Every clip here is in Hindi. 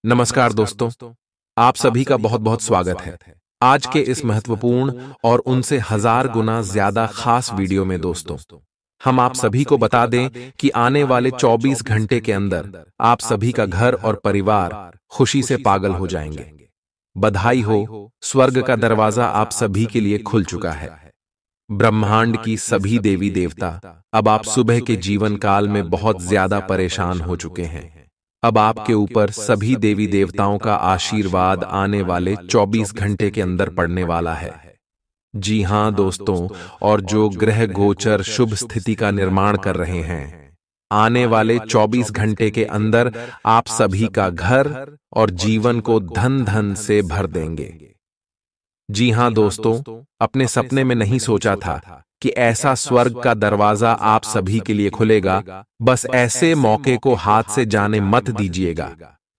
नमस्कार दोस्तों, आप सभी का बहुत बहुत स्वागत है आज के इस महत्वपूर्ण और उनसे हजार गुना ज्यादा खास वीडियो में। दोस्तों, हम आप सभी को बता दें कि आने वाले 24 घंटे के अंदर आप सभी का घर और परिवार खुशी से पागल हो जाएंगे। बधाई हो, स्वर्ग का दरवाजा आप सभी के लिए खुल चुका है। ब्रह्मांड की सभी देवी देवता अब आप सुबह के जीवन काल में बहुत ज्यादा परेशान हो चुके हैं। अब आपके ऊपर सभी देवी देवताओं का आशीर्वाद आने वाले 24 घंटे के अंदर पड़ने वाला है। जी हां दोस्तों, और जो ग्रह गोचर शुभ स्थिति का निर्माण कर रहे हैं, आने वाले 24 घंटे के अंदर आप सभी का घर और जीवन को धन धन से भर देंगे। जी हां दोस्तों, अपने सपने में नहीं सोचा था कि ऐसा स्वर्ग का दरवाजा आप सभी के लिए खुलेगा। बस ऐसे मौके को हाथ से जाने मत दीजिएगा,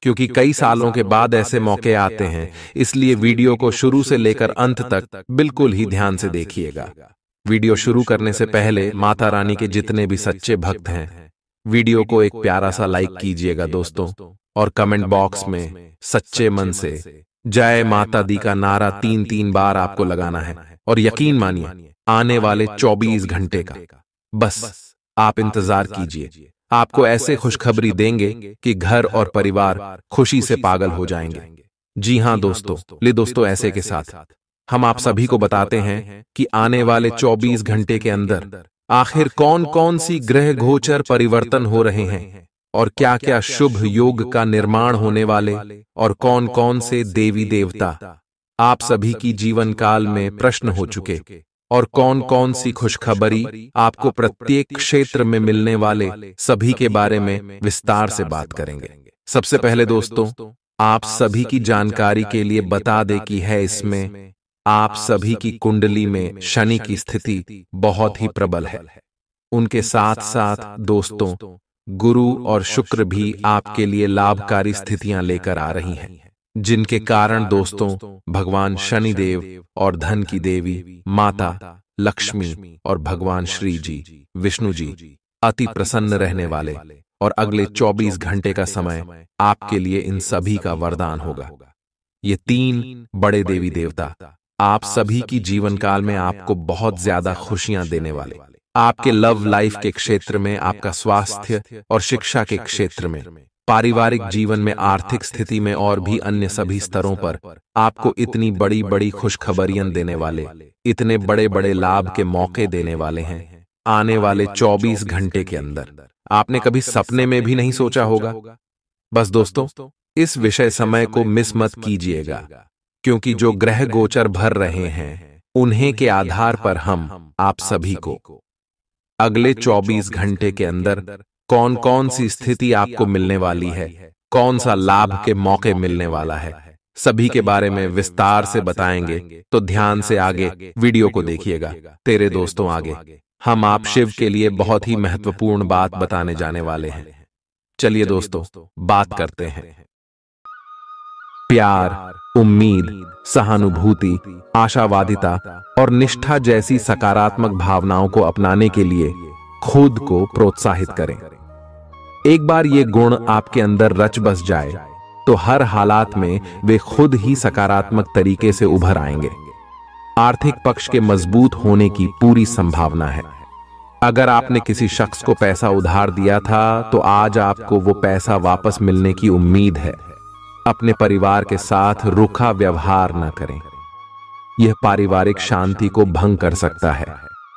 क्योंकि कई सालों के बाद ऐसे मौके आते हैं। इसलिए वीडियो को शुरू से लेकर अंत तक बिल्कुल ही ध्यान से देखिएगा। वीडियो शुरू करने से पहले माता रानी के जितने भी सच्चे भक्त हैं, वीडियो को एक प्यारा सा लाइक कीजिएगा दोस्तों, और कमेंट बॉक्स में सच्चे मन से जय माता दी का नारा 3-3 बार आपको लगाना है। और यकीन मानिए, आने वाले 24 घंटे का बस आप इंतजार कीजिए। आपको ऐसे खुशखबरी देंगे कि घर और परिवार खुशी से पागल हो जाएंगे। जी हां दोस्तों, ऐसे के साथ हम आप सभी को बताते हैं कि आने वाले 24 घंटे के अंदर आखिर कौन कौन सी ग्रह गोचर परिवर्तन हो रहे हैं, और क्या क्या शुभ योग का निर्माण होने वाले, और कौन कौन से देवी देवता आप सभी की जीवन काल में प्रश्न हो चुके, और कौन कौन सी खुशखबरी आपको प्रत्येक क्षेत्र में मिलने वाले, सभी के बारे में विस्तार से बात करेंगे। सबसे पहले दोस्तों, आप सभी की जानकारी के लिए बता दें कि है इसमें आप सभी की कुंडली में शनि की स्थिति बहुत ही प्रबल है। उनके साथ साथ दोस्तों, गुरु और शुक्र भी आपके लिए लाभकारी स्थितियां लेकर आ रही हैं, जिनके कारण दोस्तों भगवान शनिदेव और धन की देवी माता लक्ष्मी और भगवान श्री जी विष्णु जी अति प्रसन्न रहने वाले, और अगले 24 घंटे का समय आपके लिए इन सभी का वरदान होगा। ये 3 बड़े देवी देवता आप सभी की जीवन काल में आपको बहुत ज्यादा खुशियां देने वाले, आपके लव लाइफ के क्षेत्र में, आपका स्वास्थ्य और शिक्षा के क्षेत्र में, पारिवारिक जीवन में, आर्थिक स्थिति में, और भी अन्य सभी स्तरों पर आपको इतनी बड़ी बड़ी खुशखबरियां देने वाले, इतने बड़े बड़े लाभ के मौके देने वाले हैं आने वाले 24 घंटे के अंदर। आपने कभी सपने में भी नहीं सोचा होगा। बस दोस्तों, इस विषय समय को मिस मत कीजिएगा, क्योंकि जो ग्रह गोचर भर रहे हैं, उन्हीं के आधार पर हम आप सभी को अगले 24 घंटे के अंदर कौन कौन सी स्थिति आपको मिलने वाली है, कौन सा लाभ के मौके मिलने वाला है, सभी के बारे में विस्तार से बताएंगे। तो ध्यान से आगे वीडियो को देखिएगा। तेरे दोस्तों, आगे हम आप शिव के लिए बहुत ही महत्वपूर्ण बात बताने जाने वाले हैं। चलिए दोस्तों, बात करते हैं। प्यार, उम्मीद, सहानुभूति, आशावादिता और निष्ठा जैसी सकारात्मक भावनाओं को अपनाने के लिए खुद को प्रोत्साहित करें। एक बार ये गुण आपके अंदर रच बस जाए तो हर हालात में वे खुद ही सकारात्मक तरीके से उभर आएंगे। आर्थिक पक्ष के मजबूत होने की पूरी संभावना है। अगर आपने किसी शख्स को पैसा उधार दिया था, तो आज आपको वो पैसा वापस मिलने की उम्मीद है। अपने परिवार के साथ रूखा व्यवहार न करें, यह पारिवारिक शांति को भंग कर सकता है।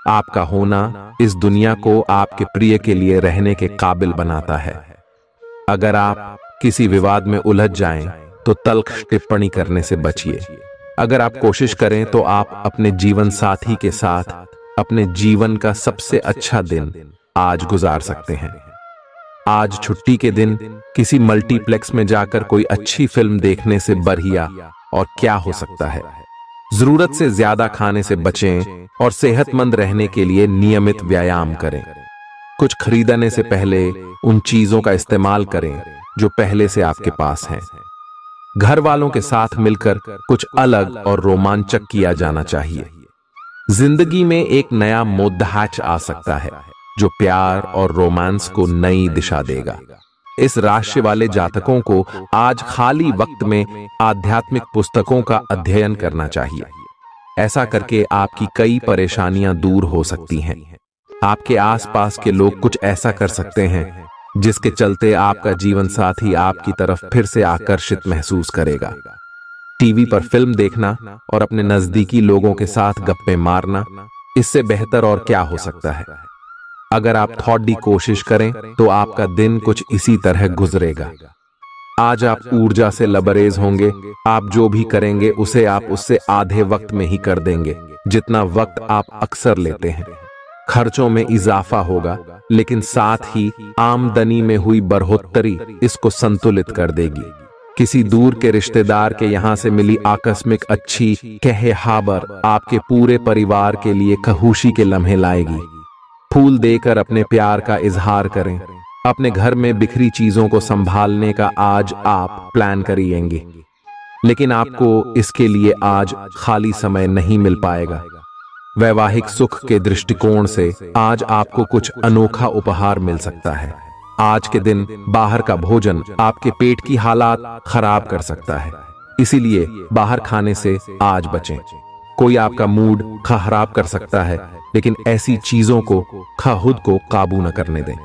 आपका होना इस दुनिया को आपके प्रिय के लिए रहने के काबिल बनाता है। अगर आप किसी विवाद में उलझ जाएं, तो तल्ख टिप्पणी करने से बचिए। अगर आप कोशिश करें, तो आप अपने जीवन साथी के साथ अपने जीवन का सबसे अच्छा दिन आज गुजार सकते हैं। आज छुट्टी के दिन किसी मल्टीप्लेक्स में जाकर कोई अच्छी फिल्म देखने से बढ़िया और क्या हो सकता है। जरूरत से ज्यादा खाने से बचें और सेहतमंद रहने के लिए नियमित व्यायाम करें। कुछ खरीदने से पहले उन चीजों का इस्तेमाल करें जो पहले से आपके पास हैं। घर वालों के साथ मिलकर कुछ अलग और रोमांचक किया जाना चाहिए। जिंदगी में एक नया मोद्दाच आ सकता है, जो प्यार और रोमांस को नई दिशा देगा। इस राशि वाले जातकों को आज खाली वक्त में आध्यात्मिक पुस्तकों का अध्ययन करना चाहिए। ऐसा करके आपकी कई परेशानियां दूर हो सकती हैं। आपके आसपास के लोग कुछ ऐसा कर सकते हैं जिसके चलते आपका जीवन साथी आपकी तरफ फिर से आकर्षित महसूस करेगा। टीवी पर फिल्म देखना और अपने नजदीकी लोगों के साथ गप्पे मारना, इससे बेहतर और क्या हो सकता है। अगर आप थोड़ी कोशिश करें तो आपका दिन कुछ इसी तरह गुजरेगा। आज आप ऊर्जा से लबरेज होंगे। आप जो भी करेंगे उसे आप उससे आधे वक्त में ही कर देंगे जितना वक्त आप अक्सर लेते हैं। खर्चों में इजाफा होगा, लेकिन साथ ही आमदनी में हुई बढ़ोतरी इसको संतुलित कर देगी। किसी दूर के रिश्तेदार के यहां से मिली आकस्मिक अच्छी खबर आपके पूरे परिवार के लिए खुशी के लम्हे लाएगी। फूल देकर अपने प्यार का इजहार करें। अपने घर में बिखरी चीजों को संभालने का आज आप प्लान करिएंगे, लेकिन आपको इसके लिए आज खाली समय नहीं मिल पाएगा। वैवाहिक सुख के दृष्टिकोण से आज आपको कुछ अनोखा उपहार मिल सकता है। आज के दिन बाहर का भोजन आपके पेट की हालात खराब कर सकता है, इसीलिए बाहर खाने से आज बचें। कोई आपका मूड खराब कर सकता है, लेकिन ऐसी चीजों को खुद को काबू न करने दें।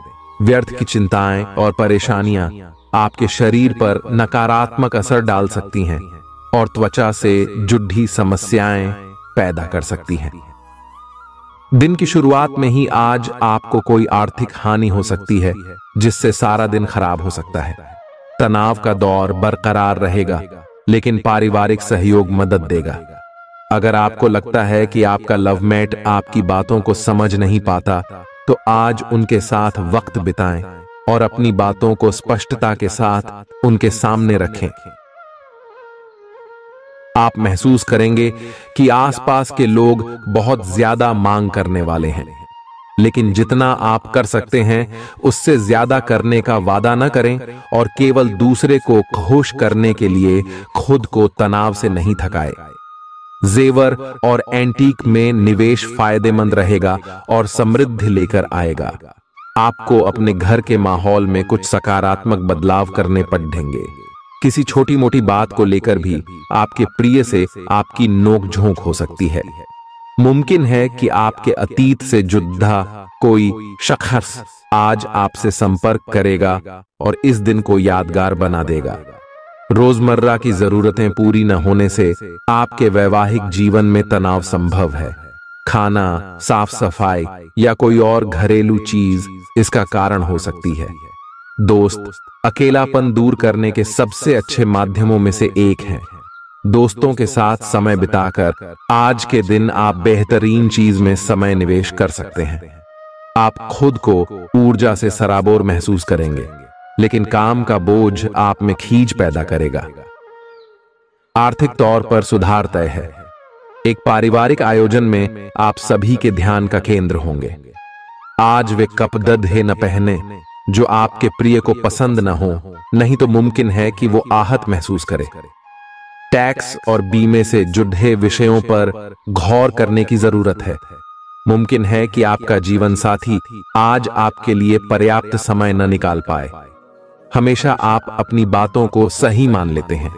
व्यर्थ की चिंताएं और परेशानियां आपके शरीर पर नकारात्मक असर डाल सकती हैं और त्वचा से जुड़ी समस्याएं पैदा कर सकती हैं। दिन की शुरुआत में ही आज आपको कोई आर्थिक हानि हो सकती है, जिससे सारा दिन खराब हो सकता है। तनाव का दौर बरकरार रहेगा, लेकिन पारिवारिक सहयोग मदद देगा। अगर आपको लगता है कि आपका लवमेट आपकी बातों को समझ नहीं पाता, तो आज उनके साथ वक्त बिताएं और अपनी बातों को स्पष्टता के साथ उनके सामने रखें। आप महसूस करेंगे कि आसपास के लोग बहुत ज्यादा मांग करने वाले हैं, लेकिन जितना आप कर सकते हैं उससे ज्यादा करने का वादा न करें और केवल दूसरे को खुश करने के लिए खुद को तनाव से नहीं थकाए। जेवर और एंटीक में निवेश फायदेमंद रहेगा और समृद्धि लेकर आएगा। आपको अपने घर के माहौल में कुछ सकारात्मक बदलाव करने पड़ेंगे। किसी छोटी मोटी बात को लेकर भी आपके प्रिय से आपकी नोकझोंक हो सकती है। मुमकिन है कि आपके अतीत से जुड़ा कोई शख्स आज आपसे संपर्क करेगा और इस दिन को यादगार बना देगा। रोजमर्रा की जरूरतें पूरी न होने से आपके वैवाहिक जीवन में तनाव संभव है। खाना, साफ सफाई या कोई और घरेलू चीज इसका कारण हो सकती है। दोस्त अकेलापन दूर करने के सबसे अच्छे माध्यमों में से एक है। दोस्तों के साथ समय बिताकर आज के दिन आप बेहतरीन चीज में समय निवेश कर सकते हैं। आप खुद को ऊर्जा से सराबोर महसूस करेंगे, लेकिन काम का बोझ आप में खींच पैदा करेगा। आर्थिक तौर पर सुधार तय है। एक पारिवारिक आयोजन में आप सभी के ध्यान का केंद्र होंगे। आज वे कपड़े न पहने जो आपके प्रिय को पसंद न हो, नहीं तो मुमकिन है कि वो आहत महसूस करे। टैक्स और बीमे से जुड़े विषयों पर गौर करने की जरूरत है। मुमकिन है कि आपका जीवन साथी आज आपके लिए पर्याप्त समय न निकाल पाए। हमेशा आप अपनी बातों को सही मान लेते हैं।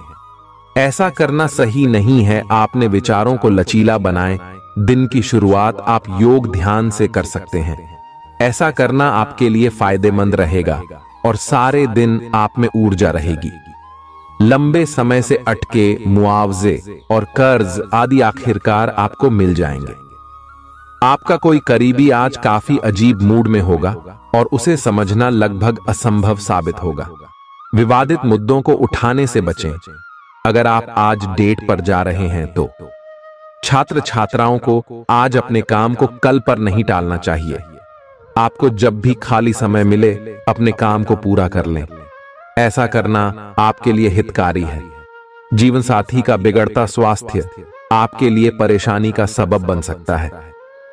ऐसा करना सही नहीं है। आपने विचारों को लचीला बनाएं। दिन की शुरुआत आप योग ध्यान से कर सकते हैं। ऐसा करना आपके लिए फायदेमंद रहेगा और सारे दिन आप में ऊर्जा रहेगी। लंबे समय से अटके मुआवजे और कर्ज आदि आखिरकार आपको मिल जाएंगे। आपका कोई करीबी आज काफी अजीब मूड में होगा और उसे समझना लगभग असंभव साबित होगा। विवादित मुद्दों को उठाने से बचें। अगर आप आज डेट पर जा रहे हैं तो छात्र छात्राओं को आज अपने काम को कल पर नहीं टालना चाहिए। आपको जब भी खाली समय मिले अपने काम को पूरा कर लें। ऐसा करना आपके लिए हितकारी है। जीवन साथी का बिगड़ता स्वास्थ्य आपके लिए परेशानी का सबब बन सकता है।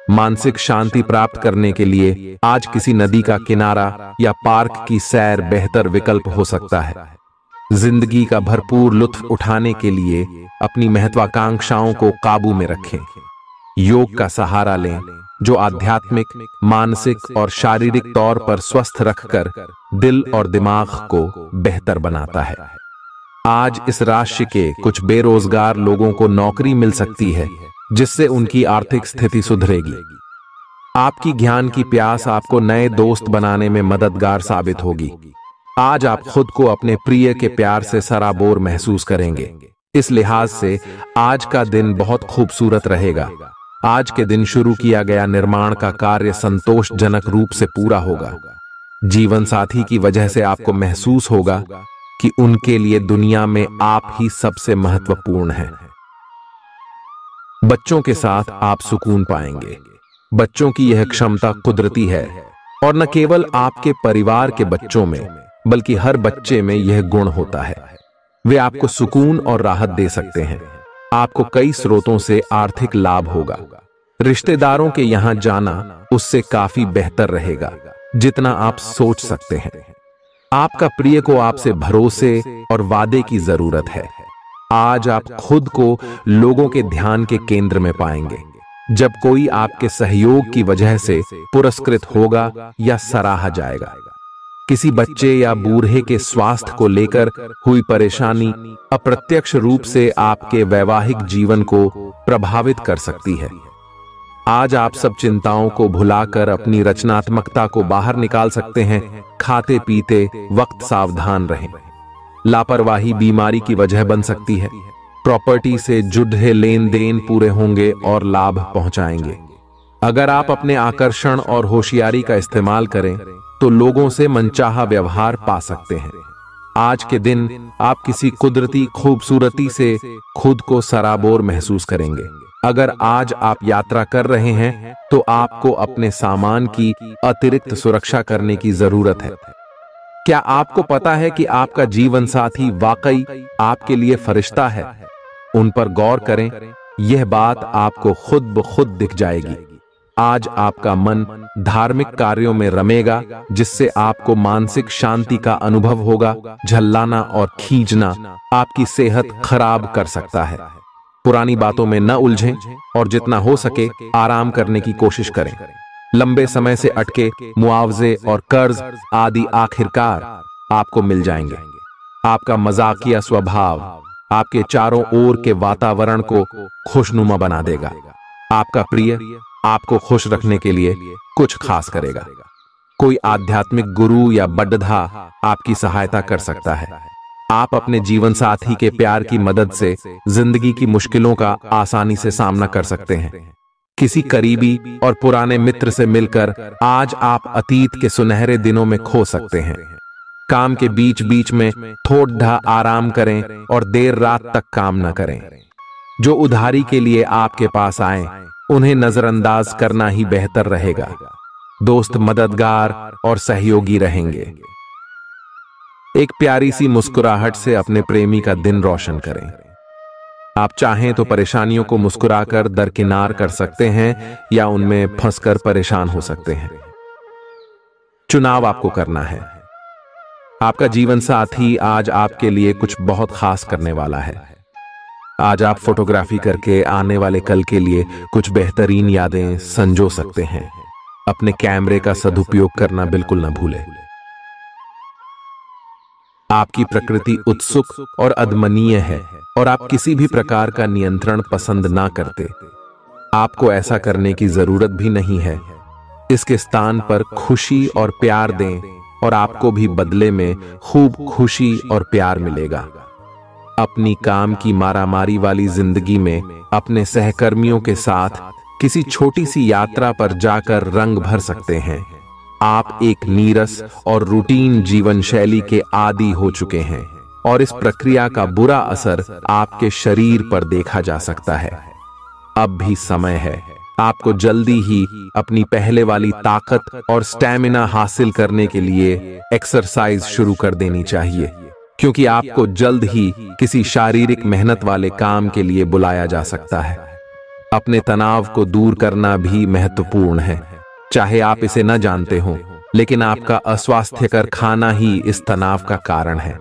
मानसिक शांति प्राप्त करने के लिए आज किसी नदी का किनारा या पार्क की सैर बेहतर विकल्प हो सकता है। जिंदगी का भरपूर लुत्फ उठाने के लिए अपनी महत्वाकांक्षाओं को काबू में रखें। योग का सहारा लें जो आध्यात्मिक, मानसिक और शारीरिक तौर पर स्वस्थ रखकर दिल और दिमाग को बेहतर बनाता है। आज इस राशि के कुछ बेरोजगार लोगों को नौकरी मिल सकती है, जिससे उनकी आर्थिक स्थिति सुधरेगी। आपकी ज्ञान की प्यास आपको नए दोस्त बनाने में मददगार साबित होगी। आज आप खुद को अपने प्रिय के प्यार से सराबोर महसूस करेंगे। इस लिहाज से आज का दिन बहुत खूबसूरत रहेगा। आज के दिन शुरू किया गया निर्माण का कार्य संतोषजनक रूप से पूरा होगा। जीवन साथी की वजह से आपको महसूस होगा कि उनके लिए दुनिया में आप ही सबसे महत्वपूर्ण हैं। बच्चों के साथ आप सुकून पाएंगे। बच्चों की यह क्षमता कुदरती है और न केवल आपके परिवार के बच्चों में बल्कि हर बच्चे में यह गुण होता है। वे आपको सुकून और राहत दे सकते हैं। आपको कई स्रोतों से आर्थिक लाभ होगा। रिश्तेदारों के यहां जाना उससे काफी बेहतर रहेगा जितना आप सोच सकते हैं। आपका प्रिय को आपसे भरोसे और वादे की जरूरत है। आज आप खुद को लोगों के ध्यान के केंद्र में पाएंगे, जब कोई आपके सहयोग की वजह से पुरस्कृत होगा या सराहा जाएगा। किसी बच्चे या बूढ़े के स्वास्थ्य को लेकर हुई परेशानी अप्रत्यक्ष रूप से आपके वैवाहिक जीवन को प्रभावित कर सकती है। आज आप सब चिंताओं को भुलाकर अपनी रचनात्मकता को बाहर निकाल सकते हैं। खाते पीते वक्त सावधान रहें। लापरवाही बीमारी की वजह बन सकती है। प्रॉपर्टी से जुड़े लेन देन पूरे होंगे और लाभ पहुंचाएंगे। अगर आप अपने आकर्षण और होशियारी का इस्तेमाल करें तो लोगों से मनचाहा व्यवहार पा सकते हैं। आज के दिन आप किसी कुदरती खूबसूरती से खुद को सराबोर महसूस करेंगे। अगर आज आप यात्रा कर रहे हैं तो आपको अपने सामान की अतिरिक्त सुरक्षा करने की जरूरत है। क्या आपको पता है कि आपका जीवन साथी वाकई आपके लिए फरिश्ता है? उन पर गौर करें, यह बात आपको खुद ब खुद दिख जाएगी। आज आपका मन धार्मिक कार्यों में रमेगा, जिससे आपको मानसिक शांति का अनुभव होगा। झल्लाना और खींचना आपकी सेहत खराब कर सकता है। पुरानी बातों में न उलझें और जितना हो सके आराम करने की कोशिश करें। लंबे समय से अटके मुआवजे और कर्ज आदि आखिरकार आपको मिल जाएंगे। आपका मजाकिया स्वभाव आपके चारों ओर के वातावरण को खुशनुमा बना देगा। आपका प्रिय आपको खुश रखने के लिए कुछ खास करेगा। कोई आध्यात्मिक गुरु या बड्ढा आपकी सहायता कर सकता है। आप अपने जीवन साथी के प्यार की मदद से जिंदगी की मुश्किलों का आसानी से सामना कर सकते हैं। किसी करीबी और पुराने मित्र से मिलकर आज आप अतीत के सुनहरे दिनों में खो सकते हैं। काम के बीच बीच में थोड़ा आराम करें और देर रात तक काम न करें। जो उधारी के लिए आपके पास आए उन्हें नजरअंदाज करना ही बेहतर रहेगा। दोस्त मददगार और सहयोगी रहेंगे। एक प्यारी सी मुस्कुराहट से अपने प्रेमी का दिन रोशन करें। आप चाहें तो परेशानियों को मुस्कुराकर दरकिनार कर सकते हैं या उनमें फंसकर परेशान हो सकते हैं। चुनाव आपको करना है। आपका जीवन साथी आज आपके लिए कुछ बहुत खास करने वाला है। आज आप फोटोग्राफी करके आने वाले कल के लिए कुछ बेहतरीन यादें संजो सकते हैं। अपने कैमरे का सदुपयोग करना बिल्कुल न भूलें। आपकी प्रकृति उत्सुक और अदमनीय है और आप किसी भी प्रकार का नियंत्रण पसंद ना करते। आपको ऐसा करने की जरूरत भी नहीं है। इसके स्थान पर खुशी और प्यार दें और आपको भी बदले में खूब खुशी और प्यार मिलेगा। अपनी काम की मारामारी वाली जिंदगी में अपने सहकर्मियों के साथ किसी छोटी सी यात्रा पर जाकर रंग भर सकते हैं। आप एक नीरस और रूटीन जीवन शैली के आदी हो चुके हैं और इस प्रक्रिया का बुरा असर आपके शरीर पर देखा जा सकता है। अब भी समय है। आपको जल्दी ही अपनी पहले वाली ताकत और स्टैमिना हासिल करने के लिए एक्सरसाइज शुरू कर देनी चाहिए, क्योंकि आपको जल्द ही किसी शारीरिक मेहनत वाले काम के लिए बुलाया जा सकता है। अपने तनाव को दूर करना भी महत्वपूर्ण है। चाहे आप इसे न जानते हो, लेकिन आपका अस्वास्थ्यकर खाना ही इस तनाव का कारण है।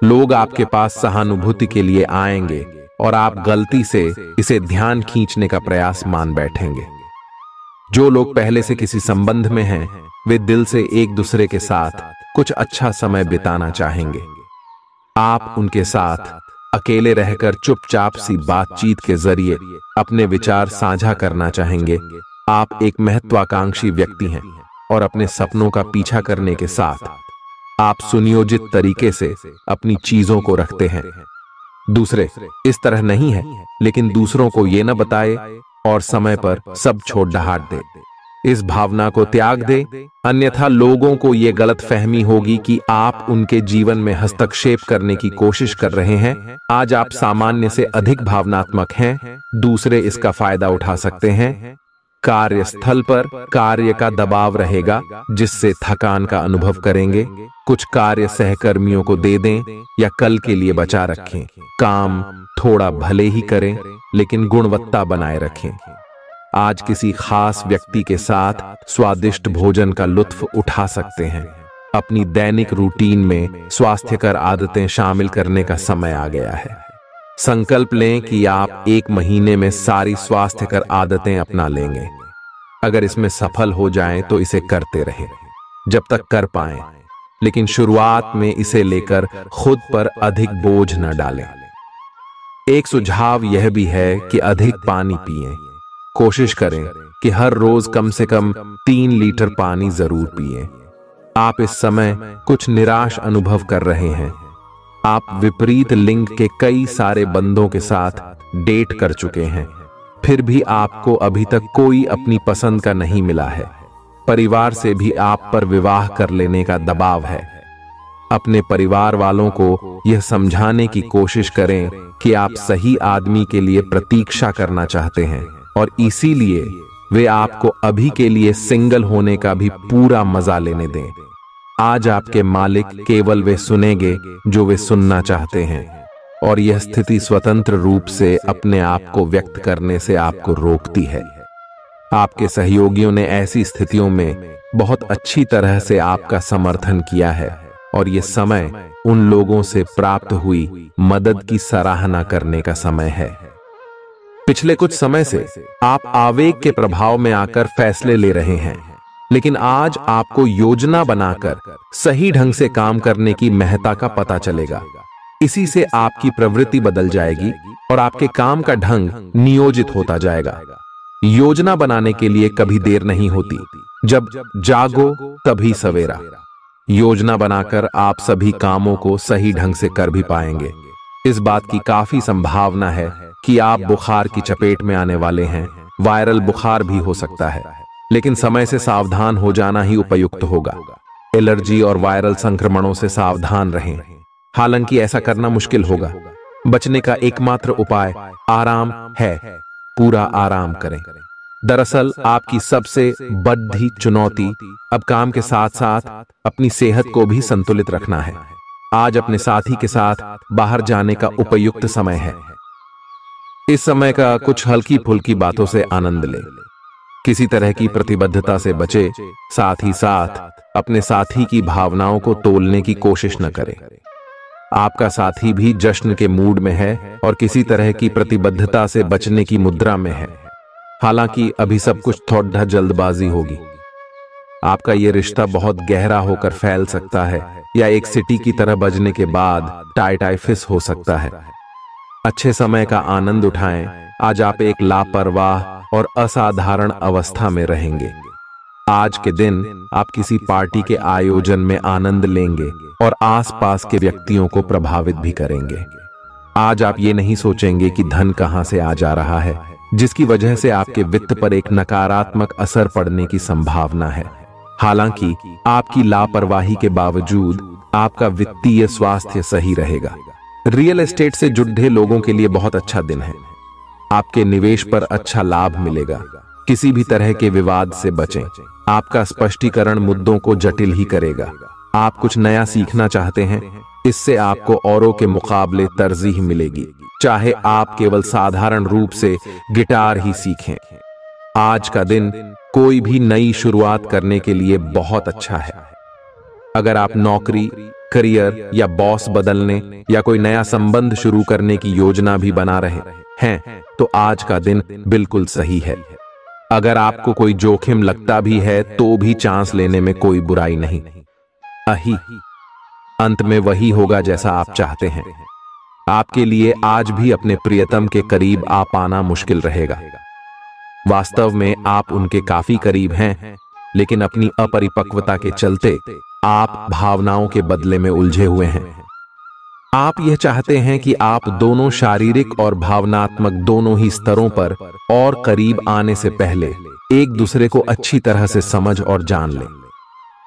लोग आपके पास सहानुभूति के लिए आएंगे और आप गलती से इसे ध्यान खींचने का प्रयास मान बैठेंगे। जो लोग पहले से किसी संबंध में हैं, वे दिल से एक दूसरे के साथ कुछ अच्छा समय बिताना चाहेंगे। आप उनके साथ अकेले रहकर चुपचाप सी बातचीत के जरिए अपने विचार साझा करना चाहेंगे। आप एक महत्वाकांक्षी व्यक्ति हैं और अपने सपनों का पीछा करने के साथ आप सुनियोजित तरीके से अपनी चीजों को रखते हैं। दूसरे इस तरह नहीं है, लेकिन दूसरों को ये न बताए और समय पर सब छोड़ ढाट दे। इस भावना को त्याग दे, अन्यथा लोगों को ये गलत फहमी होगी कि आप उनके जीवन में हस्तक्षेप करने की कोशिश कर रहे हैं। आज आप सामान्य से अधिक भावनात्मक हैं, दूसरे इसका फायदा उठा सकते हैं। कार्यस्थल पर कार्य का दबाव रहेगा, जिससे थकान का अनुभव करेंगे। कुछ कार्य सहकर्मियों को दे दें या कल के लिए बचा रखें। काम थोड़ा भले ही करें, लेकिन गुणवत्ता बनाए रखें। आज किसी खास व्यक्ति के साथ स्वादिष्ट भोजन का लुत्फ उठा सकते हैं। अपनी दैनिक रूटीन में स्वास्थ्यकर आदतें शामिल करने का समय आ गया है। संकल्प लें कि आप 1 महीने में सारी स्वास्थ्यकर आदतें अपना लेंगे। अगर इसमें सफल हो जाएं तो इसे करते रहें जब तक कर पाएं, लेकिन शुरुआत में इसे लेकर खुद पर अधिक बोझ न डालें। एक सुझाव यह भी है कि अधिक पानी पिएं। कोशिश करें कि हर रोज कम से कम 3 लीटर पानी जरूर पिएं। आप इस समय कुछ निराश अनुभव कर रहे हैं। आप विपरीत लिंग के कई सारे बंदों के साथ डेट कर चुके हैं, फिर भी आपको अभी तक कोई अपनी पसंद का नहीं मिला है। परिवार से भी आप पर विवाह कर लेने का दबाव है। अपने परिवार वालों को यह समझाने की कोशिश करें कि आप सही आदमी के लिए प्रतीक्षा करना चाहते हैं और इसीलिए वे आपको अभी के लिए सिंगल होने का भी पूरा मजा लेने दें। आज आपके मालिक केवल वे सुनेंगे जो वे सुनना चाहते हैं, और यह स्थिति स्वतंत्र रूप से अपने आप को व्यक्त करने से आपको रोकती है। आपके सहयोगियों ने ऐसी स्थितियों में बहुत अच्छी तरह से आपका समर्थन किया है, और यह समय उन लोगों से प्राप्त हुई मदद की सराहना करने का समय है। पिछले कुछ समय से आप आवेग के प्रभाव में आकर फैसले ले रहे हैं, लेकिन आज आपको योजना बनाकर सही ढंग से काम करने की महत्ता का पता चलेगा। इसी से आपकी प्रवृत्ति बदल जाएगी और आपके काम का ढंग नियोजित होता जाएगा। योजना बनाने के लिए कभी देर नहीं होती, जब जागो तभी सवेरा। योजना बनाकर आप सभी कामों को सही ढंग से कर भी पाएंगे। इस बात की काफी संभावना है कि आप बुखार की चपेट में आने वाले हैं। वायरल बुखार भी हो सकता है, लेकिन समय से सावधान हो जाना ही उपयुक्त होगा। एलर्जी और वायरल संक्रमणों से सावधान रहें। हालांकि ऐसा करना मुश्किल होगा। बचने का एकमात्र उपाय आराम है। पूरा आराम करें। दरअसल आपकी सबसे बड़ी चुनौती अब काम के साथ साथ अपनी सेहत को भी संतुलित रखना है। आज अपने साथी के साथ बाहर जाने का उपयुक्त समय है। इस समय का कुछ हल्की फुल्की बातों से आनंद लें। किसी तरह की प्रतिबद्धता से बचे, साथ ही साथ अपने साथी की भावनाओं को तोलने की कोशिश न करें। आपका साथी भी जश्न के मूड में है और किसी तरह की प्रतिबद्धता से बचने की मुद्रा में है। हालांकि अभी सब कुछ थोड़ा जल्दबाजी होगी। आपका यह रिश्ता बहुत गहरा होकर फैल सकता है, या एक सिटी की तरह बजने के बाद टाइफिस हो सकता है। अच्छे समय का आनंद उठाएं। आज आप एक लापरवाह और असाधारण अवस्था में रहेंगे। आज के दिन आप किसी पार्टी के आयोजन में आनंद लेंगे और आसपास के व्यक्तियों को प्रभावित भी करेंगे। आज आप ये नहीं सोचेंगे कि धन कहां से आ जा रहा है, जिसकी वजह से आपके वित्त पर एक नकारात्मक असर पड़ने की संभावना है। हालांकि आपकी लापरवाही के बावजूद आपका वित्तीय स्वास्थ्य सही रहेगा। रियल एस्टेट से जुड़े लोगों के लिए बहुत अच्छा दिन है। आपके निवेश पर अच्छा लाभ मिलेगा। किसी भी तरह के विवाद से बचें। आपका स्पष्टीकरण मुद्दों को जटिल ही करेगा। आप कुछ नया सीखना चाहते हैं, इससे आपको औरों के मुकाबले तरजीह मिलेगी, चाहे आप केवल साधारण रूप से गिटार ही सीखें। आज का दिन कोई भी नई शुरुआत करने के लिए बहुत अच्छा है। अगर आप नौकरी, करियर या बॉस बदलने या कोई नया संबंध शुरू करने की योजना भी बना रहे हैं, तो आज का दिन बिल्कुल सही है। अगर आपको कोई जोखिम लगता भी है तो भी चांस लेने में कोई बुराई नहीं। अही अंत में वही होगा जैसा आप चाहते हैं। आपके लिए आज भी अपने प्रियतम के करीब आ पाना मुश्किल रहेगा। वास्तव में आप उनके काफी करीब हैं, लेकिन अपनी अपरिपक्वता के चलते आप भावनाओं के बदले में उलझे हुए हैं। आप यह चाहते हैं कि आप दोनों शारीरिक और भावनात्मक दोनों ही स्तरों पर और करीब आने से पहले एक दूसरे को अच्छी तरह से समझ और जान लें।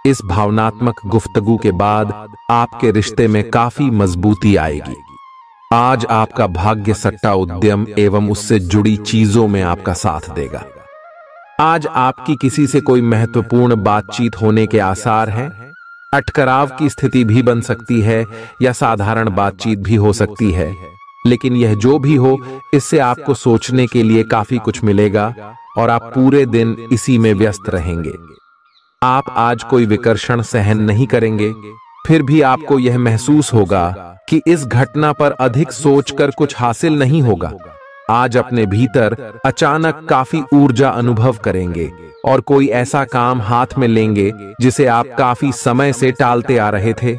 इस भावनात्मक गुफ्तगू के बाद आपके रिश्ते में काफी मजबूती आएगी। आज आपका भाग्य सट्टा उद्यम एवं उससे जुड़ी चीजों में आपका साथ देगा। आज आपकी किसी से कोई महत्वपूर्ण बातचीत होने के आसार हैं। अटकराव की स्थिति भी बन सकती है या साधारण बातचीत भी हो सकती है, लेकिन यह जो भी हो, इससे आपको सोचने के लिए काफी कुछ मिलेगा और आप पूरे दिन इसी में व्यस्त रहेंगे। आप आज कोई विकर्षण सहन नहीं करेंगे, फिर भी आपको यह महसूस होगा कि इस घटना पर अधिक सोचकर कुछ हासिल नहीं होगा। आज अपने भीतर अचानक काफी ऊर्जा अनुभव करेंगे और कोई ऐसा काम हाथ में लेंगे जिसे आप काफी समय से टालते आ रहे थे।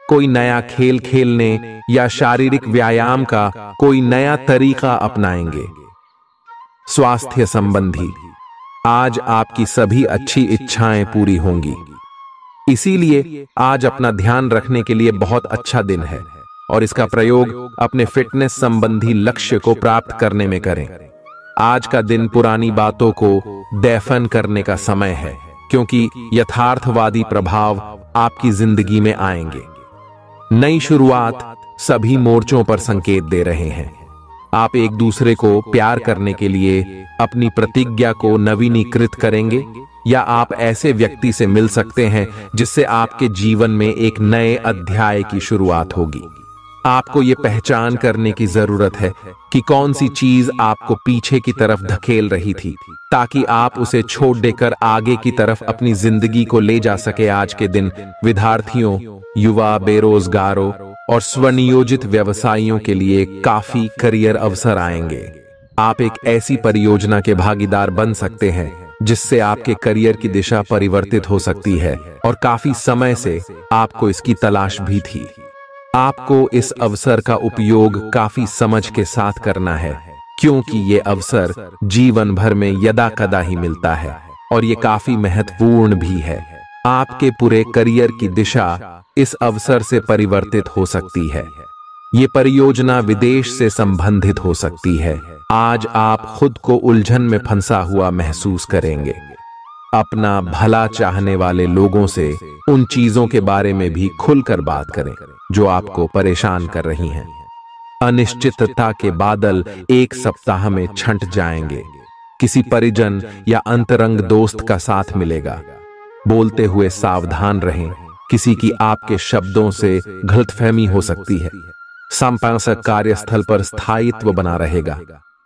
कोई नया खेल खेलने या शारीरिक व्यायाम का कोई नया तरीका अपनाएंगे। स्वास्थ्य संबंधी आज आपकी सभी अच्छी इच्छाएं पूरी होंगी। इसीलिए आज अपना ध्यान रखने के लिए बहुत अच्छा दिन है और इसका प्रयोग अपने फिटनेस संबंधी लक्ष्य को प्राप्त करने में करें। आज का दिन पुरानी बातों को दफन करने का समय है, क्योंकि यथार्थवादी प्रभाव आपकी जिंदगी में आएंगे। नई शुरुआत सभी मोर्चों पर संकेत दे रहे हैं। आप एक दूसरे को प्यार करने के लिए अपनी प्रतिज्ञा को नवीनीकृत करेंगे, या आप ऐसे व्यक्ति से मिल सकते हैं जिससे आपके जीवन में एक नए अध्याय की शुरुआत होगी। आपको ये पहचान करने की जरूरत है कि कौन सी चीज आपको पीछे की तरफ धकेल रही थी, ताकि आप उसे छोड़ देकर आगे की तरफ अपनी जिंदगी को ले जा सके। आज के दिन विद्यार्थियों, युवा, बेरोजगारों और स्वनियोजित व्यवसायियों के लिए काफी करियर अवसर आएंगे। आप एक ऐसी परियोजना के भागीदार बन सकते हैं जिससे आपके करियर की दिशा परिवर्तित हो सकती है और काफी समय से आपको इसकी तलाश भी थी। आपको इस अवसर का उपयोग काफी समझ के साथ करना है, क्योंकि ये अवसर जीवन भर में यदा कदा ही मिलता है और ये काफी महत्वपूर्ण भी है। आपके पूरे करियर की दिशा इस अवसर से परिवर्तित हो सकती है। ये परियोजना विदेश से संबंधित हो सकती है। आज आप खुद को उलझन में फंसा हुआ महसूस करेंगे। अपना भला चाहने वाले लोगों से उन चीजों के बारे में भी खुलकर बात करें जो आपको परेशान कर रही हैं। अनिश्चितता के बादल एक सप्ताह में छंट जाएंगे। किसी परिजन या अंतरंग दोस्त का साथ मिलेगा। बोलते हुए सावधान रहें, किसी की आपके शब्दों से गलतफहमी हो सकती है। संपादक कार्यस्थल पर स्थायित्व बना रहेगा।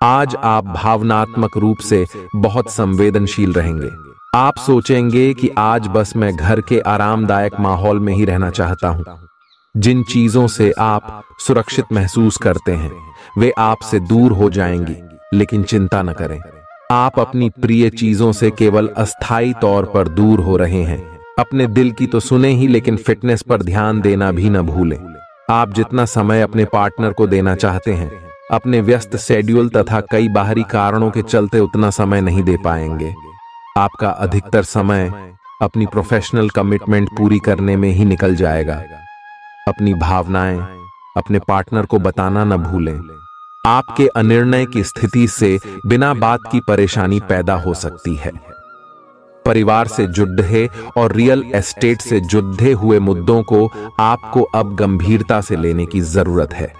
आज आप भावनात्मक रूप से बहुत संवेदनशील रहेंगे। आप सोचेंगे कि आज बस मैं घर के आरामदायक माहौल में ही रहना चाहता हूं। जिन चीजों से आप सुरक्षित महसूस करते हैं वे आपसे दूर हो जाएंगी, लेकिन चिंता न करें, आप अपनी प्रिय चीजों से केवल अस्थायी तौर पर दूर हो रहे हैं। अपने दिल की तो सुने ही, लेकिन फिटनेस पर ध्यान देना भी न भूलें। आप जितना समय अपने पार्टनर को देना चाहते हैं, अपने व्यस्त शेड्यूल तथा कई बाहरी कारणों के चलते उतना समय नहीं दे पाएंगे। आपका अधिकतर समय अपनी प्रोफेशनल कमिटमेंट पूरी करने में ही निकल जाएगा। अपनी भावनाएं अपने पार्टनर को बताना न भूलें। आपके अनिर्णय की स्थिति से बिना बात की परेशानी पैदा हो सकती है। परिवार से जुड़े और रियल एस्टेट से जुड़े हुए मुद्दों को आपको अब गंभीरता से लेने की जरूरत है।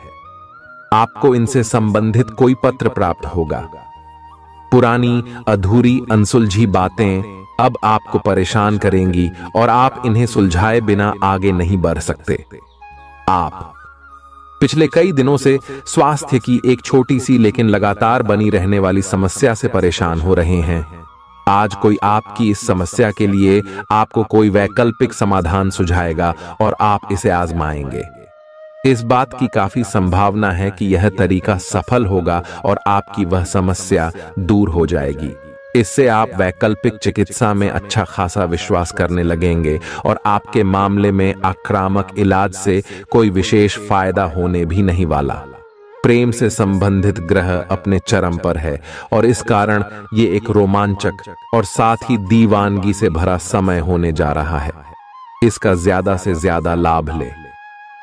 आपको इनसे संबंधित कोई पत्र प्राप्त होगा। पुरानी अधूरी अनसुलझी बातें अब आपको परेशान करेंगी और आप इन्हें सुलझाए बिना आगे नहीं बढ़ सकते। आप पिछले कई दिनों से स्वास्थ्य की एक छोटी सी लेकिन लगातार बनी रहने वाली समस्या से परेशान हो रहे हैं। आज कोई आपकी इस समस्या के लिए आपको कोई वैकल्पिक समाधान सुझाएगा और आप इसे आजमाएंगे। इस बात की काफी संभावना है कि यह तरीका सफल होगा और आपकी वह समस्या दूर हो जाएगी। इससे आप वैकल्पिक चिकित्सा में अच्छा खासा विश्वास करने लगेंगे और आपके मामले में आक्रामक इलाज से कोई विशेष फायदा होने भी नहीं वाला। प्रेम से संबंधित ग्रह अपने चरम पर है और इस कारण ये एक रोमांचक और साथ ही दीवानगी से भरा समय होने जा रहा है। इसका ज्यादा से ज्यादा लाभ ले।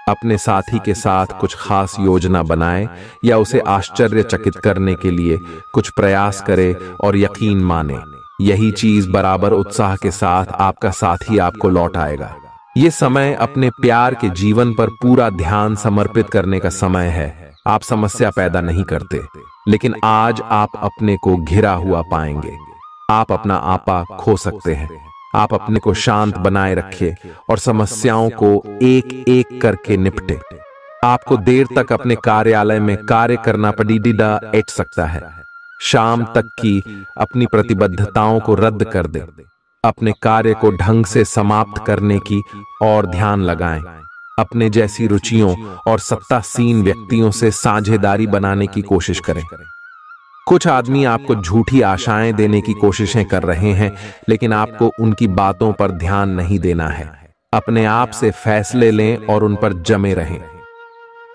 अपने साथी के साथ कुछ खास योजना बनाएं या उसे आश्चर्यचकित करने के लिए कुछ प्रयास करें और यकीन माने यही चीज बराबर उत्साह के साथ आपका साथी आपको लौट आएगा। ये समय अपने प्यार के जीवन पर पूरा ध्यान समर्पित करने का समय है। आप समस्या पैदा नहीं करते, लेकिन आज आप अपने को घिरा हुआ पाएंगे। आप अपना आपा खो सकते हैं। आप अपने को शांत बनाए रखिए और समस्याओं को एक एक करके निपटे। आपको देर तक अपने कार्यालय में कार्य करना पड़ सकता है। शाम तक की अपनी प्रतिबद्धताओं को रद्द कर दे। अपने कार्य को ढंग से समाप्त करने की और ध्यान लगाएं। अपने जैसी रुचियों और सत्तासीन व्यक्तियों से साझेदारी बनाने की कोशिश करें। कुछ आदमी आपको झूठी आशाएं देने की कोशिशें कर रहे हैं, लेकिन आपको उनकी बातों पर ध्यान नहीं देना है। अपने आप से फैसले लें और उन पर जमे रहें।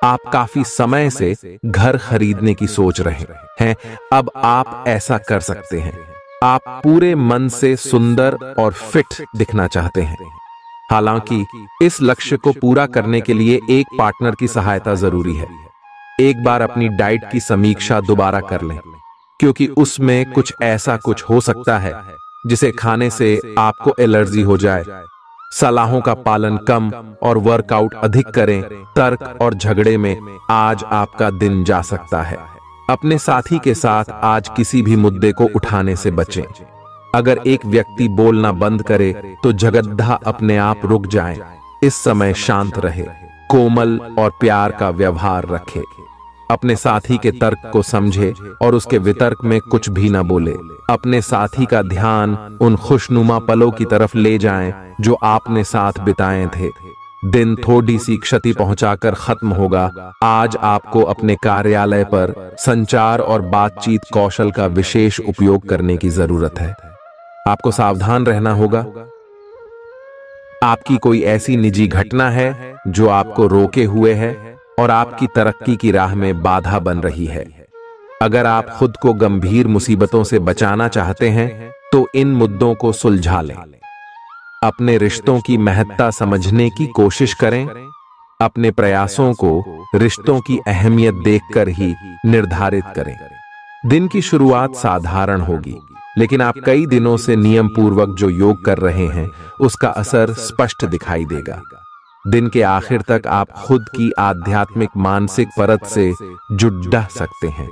आप काफी समय से घर खरीदने की सोच रहे हैं, अब आप ऐसा कर सकते हैं। आप पूरे मन से सुंदर और फिट दिखना चाहते हैं। हालांकि इस लक्ष्य को पूरा करने के लिए एक पार्टनर की सहायता जरूरी है। एक बार अपनी डाइट की समीक्षा दोबारा कर लें, क्योंकि उसमें कुछ हो सकता है जिसे खाने से आपको एलर्जी हो जाए। सलाहों का पालन कम और वर्कआउट अधिक करें। तर्क और झगड़े में आज आपका दिन जा सकता है। अपने साथी के साथ आज किसी भी मुद्दे को उठाने से बचें। अगर एक व्यक्ति बोलना बंद करे तो जगद्धा अपने आप रुक जाए। इस समय शांत रहे, कोमल और प्यार का व्यवहार रखे। अपने साथी के तर्क को समझे और उसके वितर्क में कुछ भी न बोले। अपने साथी का ध्यान उन खुशनुमा पलों की तरफ ले जाएं जो आपने साथ बिताए थे। दिन थोड़ी सी क्षति पहुंचाकर खत्म होगा। आज आपको अपने कार्यालय पर संचार और बातचीत कौशल का विशेष उपयोग करने की जरूरत है। आपको सावधान रहना होगा। आपकी कोई ऐसी निजी घटना है जो आपको रोके हुए है और आपकी तरक्की की राह में बाधा बन रही है। अगर आप खुद को गंभीर मुसीबतों से बचाना चाहते हैं तो इन मुद्दों को सुलझा लें। अपने रिश्तों की महत्ता समझने की कोशिश करें। अपने प्रयासों को रिश्तों की अहमियत देखकर ही निर्धारित करें। दिन की शुरुआत साधारण होगी, लेकिन आप कई दिनों से नियम पूर्वक जो योग कर रहे हैं उसका असर स्पष्ट दिखाई देगा। दिन के आखिर तक आप खुद की आध्यात्मिक मानसिक परत से जुड़ सकते हैं।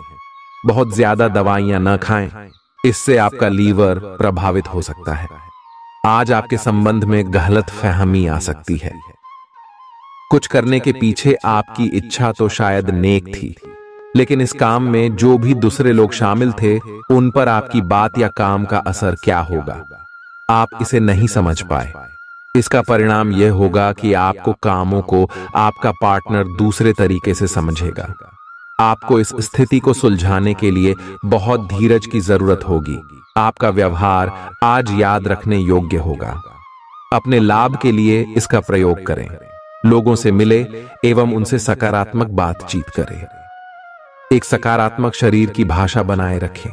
बहुत ज्यादा दवाइयां न खाएं, इससे आपका लीवर प्रभावित हो सकता है। आज आपके संबंध में गलतफहमी आ सकती है। कुछ करने के पीछे आपकी इच्छा तो शायद नेक थी, लेकिन इस काम में जो भी दूसरे लोग शामिल थे उन पर आपकी बात या काम का असर क्या होगा, आप इसे नहीं समझ पाए। इसका परिणाम यह होगा कि आपको कामों को आपका पार्टनर दूसरे तरीके से समझेगा। आपको इस स्थिति को सुलझाने के लिए बहुत धीरज की जरूरत होगी। आपका व्यवहार आज याद रखने योग्य होगा। अपने लाभ के लिए इसका प्रयोग करें। लोगों से मिले एवं उनसे सकारात्मक बातचीत करें। एक सकारात्मक शरीर की भाषा बनाए रखें।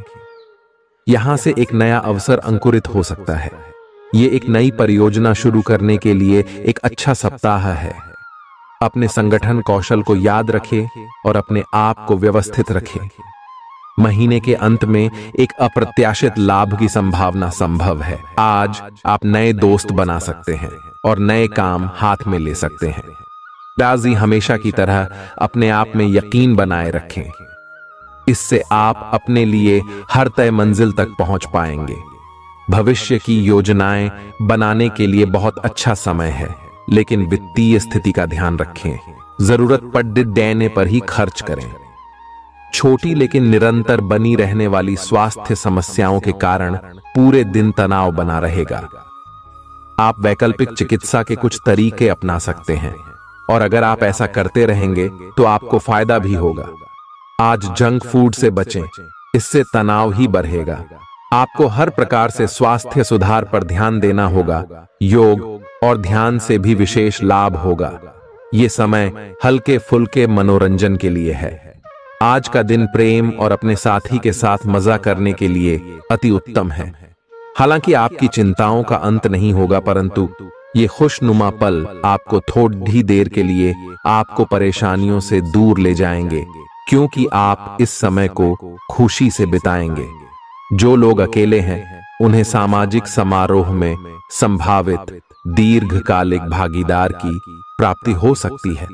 यहां से एक नया अवसर अंकुरित हो सकता है। ये एक नई परियोजना शुरू करने के लिए एक अच्छा सप्ताह है। अपने संगठन कौशल को याद रखें और अपने आप को व्यवस्थित रखें। महीने के अंत में एक अप्रत्याशित लाभ की संभावना संभव है। आज आप नए दोस्त बना सकते हैं और नए काम हाथ में ले सकते हैं। राजी हमेशा की तरह अपने आप में यकीन बनाए रखें। इससे आप अपने लिए हर तय मंजिल तक पहुंच पाएंगे। भविष्य की योजनाएं बनाने के लिए बहुत अच्छा समय है, लेकिन वित्तीय स्थिति का ध्यान रखें। जरूरत पड़ने पर ही खर्च करें। छोटी लेकिन निरंतर बनी रहने वाली स्वास्थ्य समस्याओं के कारण पूरे दिन तनाव बना रहेगा। आप वैकल्पिक चिकित्सा के कुछ तरीके अपना सकते हैं और अगर आप ऐसा करते रहेंगे तो आपको फायदा भी होगा। आज जंक फूड से बचें, इससे तनाव ही बढ़ेगा। आपको हर प्रकार से स्वास्थ्य सुधार पर ध्यान देना होगा। योग और ध्यान से भी विशेष लाभ होगा। ये समय हल्के फुल्के मनोरंजन के लिए है। आज का दिन प्रेम और अपने साथी के साथ मजा करने के लिए अति उत्तम है। हालांकि आपकी चिंताओं का अंत नहीं होगा, परंतु ये खुशनुमा पल आपको थोड़ी देर के लिए आपको परेशानियों से दूर ले जाएंगे, क्योंकि आप इस समय को खुशी से बिताएंगे। जो लोग अकेले हैं उन्हें सामाजिक समारोह में संभावित दीर्घकालिक भागीदार की प्राप्ति हो सकती है।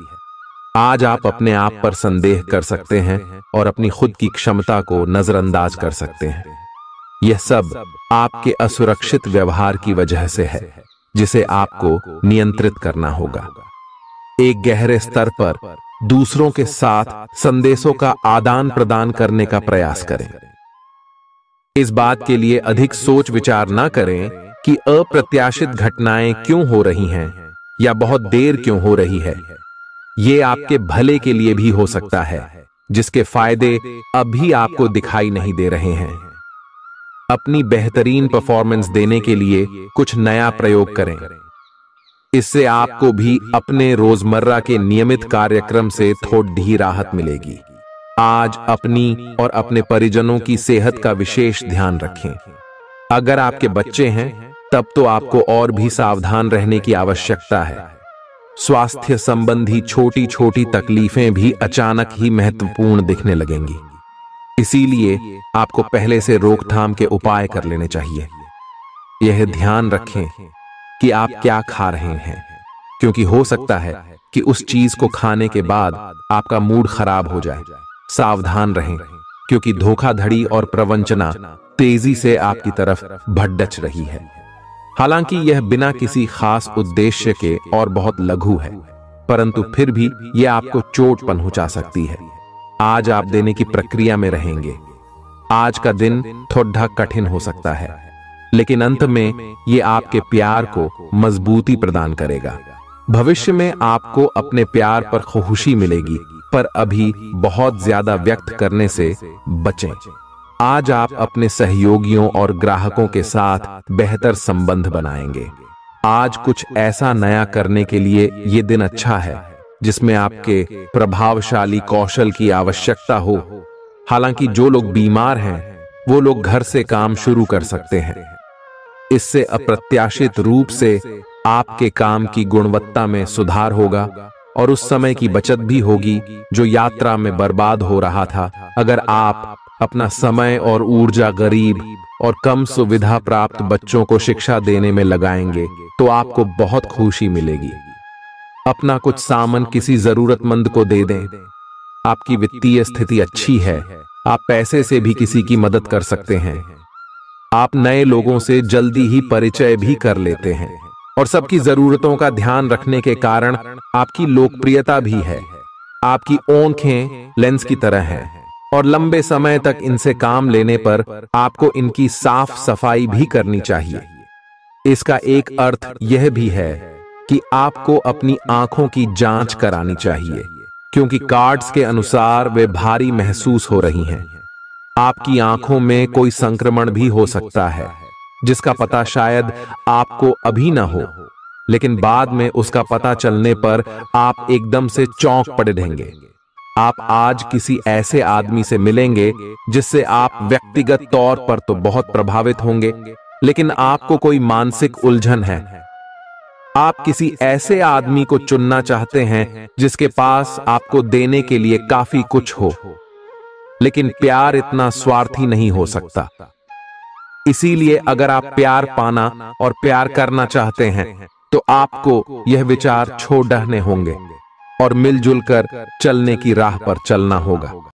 आज आप अपने आप पर संदेह कर सकते हैं और अपनी खुद की क्षमता को नजरअंदाज कर सकते हैं। यह सब आपके असुरक्षित व्यवहार की वजह से है, जिसे आपको नियंत्रित करना होगा। एक गहरे स्तर पर दूसरों के साथ संदेशों का आदान प्रदान करने का प्रयास करें। इस बात के लिए अधिक सोच विचार न करें कि अप्रत्याशित घटनाएं क्यों हो रही हैं या बहुत देर क्यों हो रही है। ये आपके भले के लिए भी हो सकता है, जिसके फायदे अभी आपको दिखाई नहीं दे रहे हैं। अपनी बेहतरीन परफॉर्मेंस देने के लिए कुछ नया प्रयोग करें। इससे आपको भी अपने रोजमर्रा के नियमित कार्यक्रम से थोड़ी राहत मिलेगी। आज अपनी और अपने परिजनों की सेहत का विशेष ध्यान रखें। अगर आपके बच्चे हैं तब तो आपको और भी सावधान रहने की आवश्यकता है। स्वास्थ्य संबंधी छोटी छोटी तकलीफें भी अचानक ही महत्वपूर्ण दिखने लगेंगी। इसीलिए आपको पहले से रोकथाम के उपाय कर लेने चाहिए। यह ध्यान रखें कि आप क्या खा रहे हैं, क्योंकि हो सकता है कि उस चीज को खाने के बाद आपका मूड खराब हो जाए। सावधान रहें, क्योंकि धोखाधड़ी और प्रवंचना तेजी से आपकी तरफ भड़क रही है। हालांकि यह बिना किसी खास उद्देश्य के और बहुत लघु है, परंतु फिर भी यह आपको चोट पहुंचा सकती है। आज आप देने की प्रक्रिया में रहेंगे। आज का दिन थोड़ा कठिन हो सकता है, लेकिन अंत में यह आपके प्यार को मजबूती प्रदान करेगा। भविष्य में आपको अपने प्यार पर खुशी मिलेगी, पर अभी बहुत ज्यादा व्यक्त करने से बचें। आज आप अपने सहयोगियों और ग्राहकों के साथ बेहतर संबंध बनाएंगे। आज कुछ ऐसा नया करने के लिए ये दिन अच्छा है जिसमें आपके प्रभावशाली कौशल की आवश्यकता हो। हालांकि जो लोग बीमार हैं वो लोग घर से काम शुरू कर सकते हैं। इससे अप्रत्याशित रूप से आपके काम की गुणवत्ता में सुधार होगा और उस समय की बचत भी होगी जो यात्रा में बर्बाद हो रहा था। अगर आप अपना समय और ऊर्जा गरीब और कम सुविधा प्राप्त बच्चों को शिक्षा देने में लगाएंगे तो आपको बहुत खुशी मिलेगी। अपना कुछ सामान किसी जरूरतमंद को दे दें। आपकी वित्तीय स्थिति अच्छी है, आप पैसे से भी किसी की मदद कर सकते हैं। आप नए लोगों से जल्दी ही परिचय भी कर लेते हैं और सबकी जरूरतों का ध्यान रखने के कारण आपकी लोकप्रियता भी है। आपकी आंखें लेंस की तरह हैं और लंबे समय तक इनसे काम लेने पर आपको इनकी साफ सफाई भी करनी चाहिए। इसका एक अर्थ यह भी है कि आपको अपनी आंखों की जांच करानी चाहिए, क्योंकि कार्ड्स के अनुसार वे भारी महसूस हो रही हैं। आपकी आंखों में कोई संक्रमण भी हो सकता है, जिसका पता शायद आपको अभी ना हो, लेकिन बाद में उसका पता चलने पर आप एकदम से चौंक पड़ेंगे। आप आज किसी ऐसे आदमी से मिलेंगे जिससे आप व्यक्तिगत तौर पर तो बहुत प्रभावित होंगे, लेकिन आपको कोई मानसिक उलझन है। आप किसी ऐसे आदमी को चुनना चाहते हैं जिसके पास आपको देने के लिए काफी कुछ हो, लेकिन प्यार इतना स्वार्थी नहीं हो सकता। इसीलिए अगर आप प्यार पाना और प्यार करना चाहते हैं तो आपको यह विचार छोड़ने होंगे और मिलजुल कर चलने की राह पर चलना होगा।